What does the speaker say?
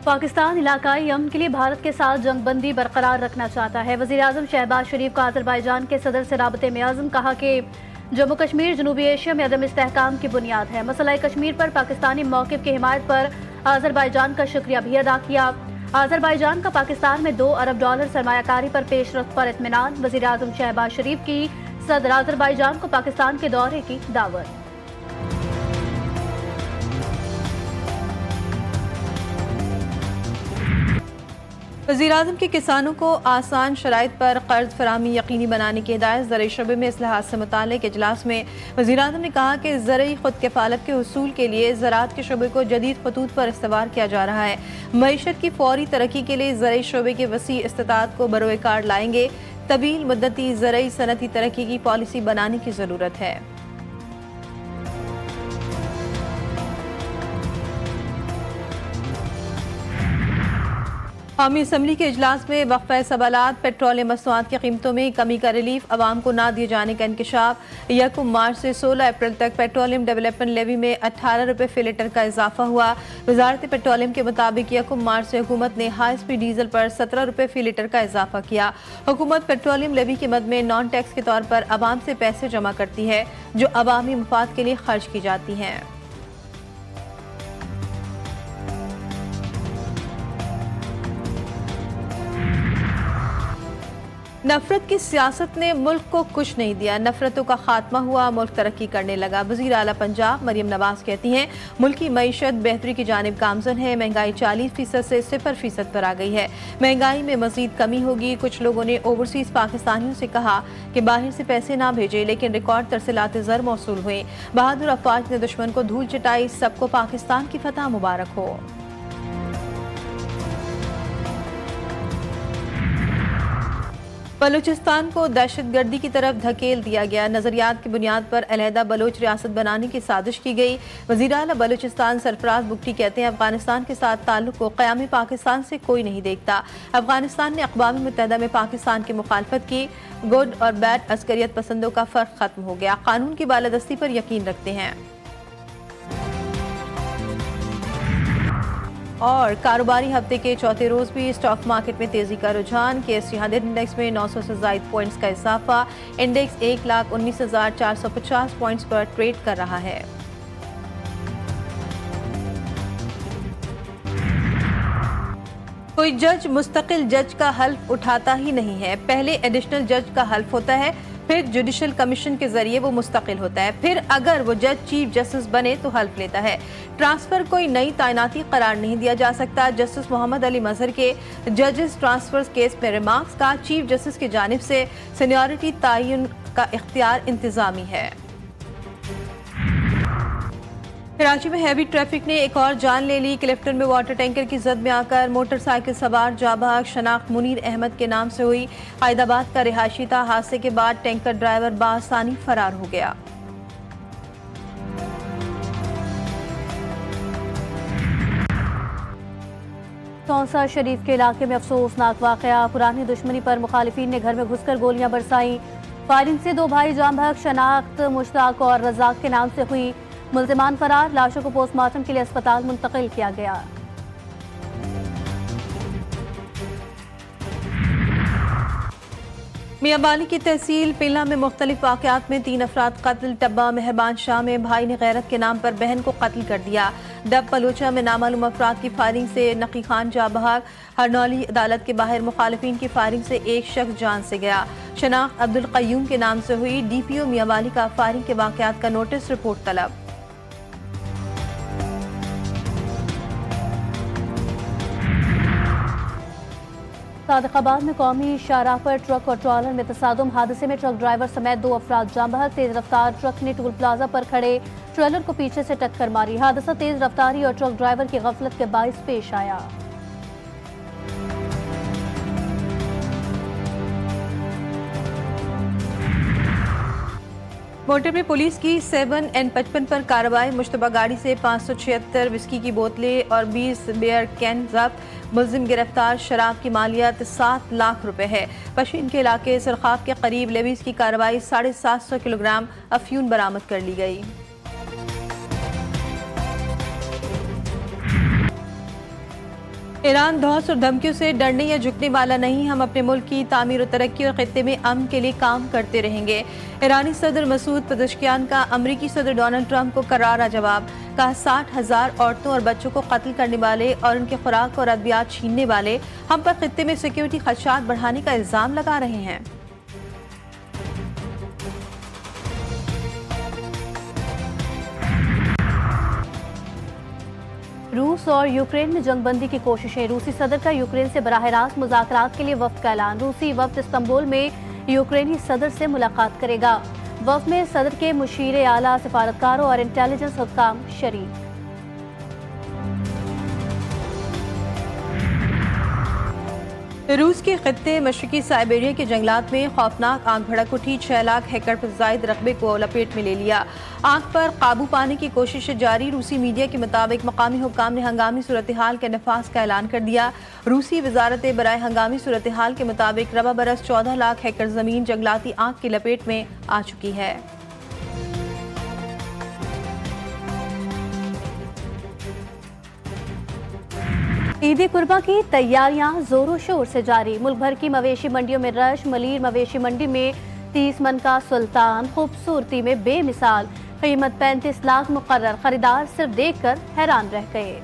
पाकिस्तान इलाकाई अमन के लिए भारत के साथ जंगबंदी बरकरार रखना चाहता है। वज़ीर-ए-आज़म शहबाज शरीफ का आज़रबाईजान के सदर से राबते में आज़म, कहा कि जम्मू कश्मीर जनूबी एशिया में अदम इस्तेहकाम की बुनियाद है। मसला कश्मीर पर पाकिस्तानी मौक़िफ़ की हिमायत पर आज़रबाईजान का शुक्रिया भी अदा किया। आज़रबाईजान का पाकिस्तान में $2 अरब सरमायाकारी पर पेशरफ्त पर इत्मीनान। वज़ीर-ए-आज़म शहबाज शरीफ की सदर आज़रबाईजान को पाकिस्तान के दौरे की दावत। वज़ीर-ए-आज़म के किसानों को आसान शराइत पर कर्ज फराहमी यकीनी बनाने की हिदायत। ज़राई शोबे में इस्लाहात से मुताल्लिक़ इजलास में वज़ीर-ए-आज़म ने कहा कि ज़राई खुद कफ़ालत के हुसूल के लिए ज़राअत के शोबे को जदीद खतूत पर इस्तेवार किया जा रहा है। मईशत की फौरी तरक्की के लिए ज़राई शोबे के वसी इस्तिताअत को बरोए कार लाएंगे। तवील मुद्दती ज़राई सनती तरक्की की पॉलिसी बनाने की ज़रूरत है। कौमी असम्बली के इजलास में वक्फ़ा सवालात, पेट्रोलियम मसनूआत की कीमतों में कमी का रिलीफ, अवाम को ना दिए जाने का इंकशाफ। 1 मार्च से 16 अप्रैल तक पेट्रोलियम डेवलपमेंट लेवी में 18 रुपये फ़ी लीटर का इजाफा हुआ। वजारत पेट्रोलियम के मुताबिक 1 मार्च से हुकूमत ने हाई स्पीड डीजल पर 17 रुपये फ़ी लीटर का इजाफा किया। हुकूमत पेट्रोलियम लेवी के मद में नॉन टैक्स के तौर पर अवाम से पैसे जमा करती है जो अवामी मफाद के लिए खर्च की जाती हैं। नफरत की सियासत ने मुल्क को कुछ नहीं दिया, नफरतों का खात्मा हुआ, मुल्क तरक्की करने लगा। वज़ीर आला पंजाब मरियम नवाज कहती हैं, मुल्क की मईशत बेहतरी की जानिब गामजन है। महंगाई 40% से 0% पर आ गई है। महंगाई में मजीद कमी होगी। कुछ लोगों ने ओवरसीज पाकिस्तानियों से कहा कि बाहर से पैसे ना भेजे, लेकिन रिकॉर्ड तरसीलात ज़र मौसूल हुए। बहादुर अफवाज ने दुश्मन को धूल चटाई। सबको पाकिस्तान की फतह मुबारक हो। बलूचिस्तान को दहशतगर्दी की तरफ धकेल दिया गया। नजरियात की बुनियाद पर अलहदा बलोच रियासत बनाने की साजिश की गई। वज़ीर आला बलूचिस्तान सरफराज बुगटी कहते हैं, अफगानिस्तान के साथ ताल्लुक को क़यामी पाकिस्तान से कोई नहीं देखता। अफगानिस्तान ने अक़वाम मुत्तहिदा में पाकिस्तान की मुखालफत की। गुड और बैड अस्करियत पसंदों का फ़र्क खत्म हो गया। कानून की बालादस्ती पर यकीन रखते हैं। और कारोबारी हफ्ते के चौथे रोज भी स्टॉक मार्केट में तेजी का रुझान। केएससी 100 इंडेक्स में 900 से ज़ायद पॉइंट्स का इजाफा। इंडेक्स 1,19,450 पॉइंट्स पर ट्रेड कर रहा है। कोई जज मुस्तकिल जज का हल्फ उठाता ही नहीं है। पहले एडिशनल जज का हल्फ होता है, फिर जुडिशल कमीशन के जरिए वो मुस्तकिल होता है, फिर अगर वो जज चीफ जस्टिस बने तो हल्फ लेता है। ट्रांसफर कोई नई तैनाती करार नहीं दिया जा सकता। जस्टिस मोहम्मद अली मजहर के जजेस ट्रांसफर केस में रिमार्क्स का टिफ जस्टिस की जानिब से सीनियरिटी तयन का इख्तियार इंतजामी है। कराची में हैवी ट्रैफिक ने एक और जान ले ली। क्लिफ्टन में वाटर टैंकर की जद में आकर मोटरसाइकिल सवार जाबाग शनाख्त मुनीर अहमद के नाम से हुई। हैदराबाद का रिहायशी था। हादसे के बाद टैंकर ड्राइवर बासानी फरार हो गया। तौसा शरीफ के इलाके में अफसोसनाक वाकया। पुरानी दुश्मनी पर मुखालिफिन ने घर में घुसकर गोलियां बरसाई। फायरिंग से 2 भाई जाम बहक शनाख्त मुश्ताक और रजाक के नाम से हुई। मुल्जिमान फरार। लाशों को पोस्टमार्टम के लिए अस्पताल मुंतकिल किया गया। मियांबाली की तहसील पिल्ला में मुख्तलिफ वाक़यात में 3 अफराद कत्ल। टब्बा मेहरबान शाह में भाई ने गैरत के नाम पर बहन को कत्ल कर दिया। डब बलोचा में नामालूम अफराद की फायरिंग से नकी खान जाबहाक। हरनौली अदालत के बाहर मुखालिफिन की फायरिंग से एक शख्स जान से गया। शनाख्त अब्दुल क़य्यूम के नाम से हुई। DPO मियांबाली का फायरिंग के वाक़यात का नोटिस रिपोर्ट तलब। सादिकाबाद में कौमी शाहराह पर ट्रक और ट्रॉलर में तसादुम। हादसे में ट्रक ड्राइवर समेत 2 अफराद जाम बहक। तेज रफ्तार ट्रक ने टोल प्लाजा पर खड़े ट्रेलर को पीछे से टक्कर मारी। हादसा तेज रफ्तारी और ट्रक ड्राइवर की गफलत के बाइस पेश आया। मोटर में पुलिस की 7N55 पर कार्रवाई। मुश्तबा गाड़ी से 576 विस्की की बोतलें और 20 बियर कैन जब्त। मुलजिम गिरफ्तार। शराब की मालियत 7 लाख रुपए है। पशीन के इलाके सरखाब के करीब लेवीज की कार्रवाई। 750 किलोग्राम अफ्यून बरामद कर ली गई। ईरान धौस और धमकियों से डरने या झुकने वाला नहीं। हम अपने मुल्क की तामीर और तरक्की और खित्ते में अमन के लिए काम करते रहेंगे। ईरानी सदर मसूद पेज़ेश्कियान का अमरीकी सदर डोनाल्ड ट्रंप को करारा जवाब। कहा 60,000 औरतों और बच्चों को कत्ल करने वाले और उनके खुराक और अद्वियात छीनने वाले हम पर खित्ते में सिक्योरिटी खदशात बढ़ाने का इल्जाम लगा रहे हैं। रूस और यूक्रेन में जंगबंदी की कोशिशें। रूसी सदर का यूक्रेन से बराह रास्त मुज़ाकरात के लिए वफ्द का ऐलान। रूसी वफ्द इस्तांबुल में यूक्रेनी सदर से मुलाकात करेगा। वफ्द में सदर के मुशीर आला, सिफारतकारों और इंटेलिजेंस हुक्काम शरीक। रूस के खित्ते मशरकी साइबेरिया के जंगलात में खौफनाक आग भड़क उठी। 6 लाख एकड़ पर जायद रकबे को लपेट में ले लिया। आग पर काबू पाने की कोशिशें जारी। रूसी मीडिया के मुताबिक मकामी हुक्काम ने हंगामी सूरत हाल के नफाज का ऐलान कर दिया। रूसी वजारत बराए हंगामी सूरत हाल के मुताबिक रबा बरस 14 लाख एकड़ जमीन जंगलाती आग की लपेट में आ चुकी है। ईद कुर्बा की तैयारियां जोरों शोर से जारी। मुल्क भर की मवेशी मंडियों में रश। मलीर मवेशी मंडी में 30 मन का सुल्तान खूबसूरती में बेमिसाल। कीमत 35 लाख मुकर्रर। खरीदार सिर्फ देखकर हैरान रह गए।